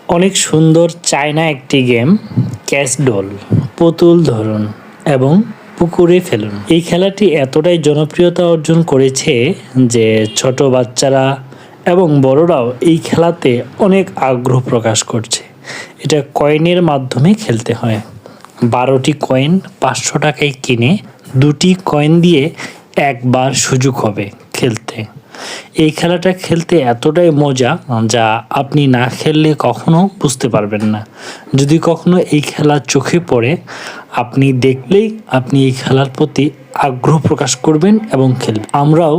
অনেক সুন্দর চায়না একটি গেম ক্যাচ ডল, পুতুল ধরুন এবং পুকুরে ফেলুন। এই খেলাটি এতটাই জনপ্রিয়তা অর্জন করেছে যে ছোট বাচ্চারা এবং বড়রাও এই খেলাতে অনেক আগ্রহ প্রকাশ করছে। এটা কয়েনের মাধ্যমে খেলতে হয়। 12টি কয়েন 500 টাকায় কিনে 2টি কয়েন দিয়ে একবার সুযোগ হবে খেলতে। এই খেলাটা খেলতে এতটাই মজা যা আপনি না খেললে কখনো বুঝতে পারবেন না। যদি কখনো এই খেলা চোখে পড়ে, আপনি দেখলেই আপনি এই খেলার প্রতি আগ্রহ প্রকাশ করবেন এবং খেলবেন। আমরাও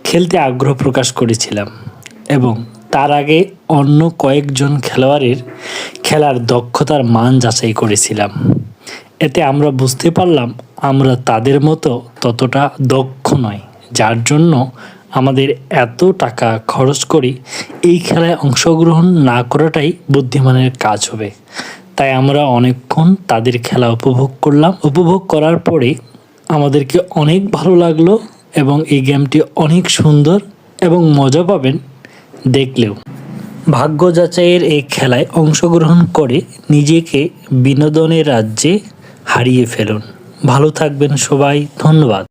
খেলতে আগ্রহ প্রকাশ করেছিলাম এবং তার আগে অন্য কয়েকজন খেলোয়াড়ের খেলার দক্ষতার মান যাচাই করেছিলাম। এতে আমরা বুঝতে পারলাম আমরা তাদের মতো ততটা দক্ষ নয়, যার জন্য আমাদের এত টাকা খরচ করি এই খেলায় অংশগ্রহণ না করাটাই বুদ্ধিমানের কাজ হবে। তাই আমরা অনেকক্ষণ তাদের খেলা উপভোগ করলাম। উপভোগ করার পরে আমাদেরকে অনেক ভালো লাগলো এবং এই গেমটি অনেক সুন্দর এবং মজা পাবেন দেখলেও। ভাগ্য যাচাইয়ের এই খেলায় অংশগ্রহণ করে নিজেকে বিনোদনের রাজ্যে হারিয়ে ফেলুন। ভালো থাকবেন সবাই, ধন্যবাদ।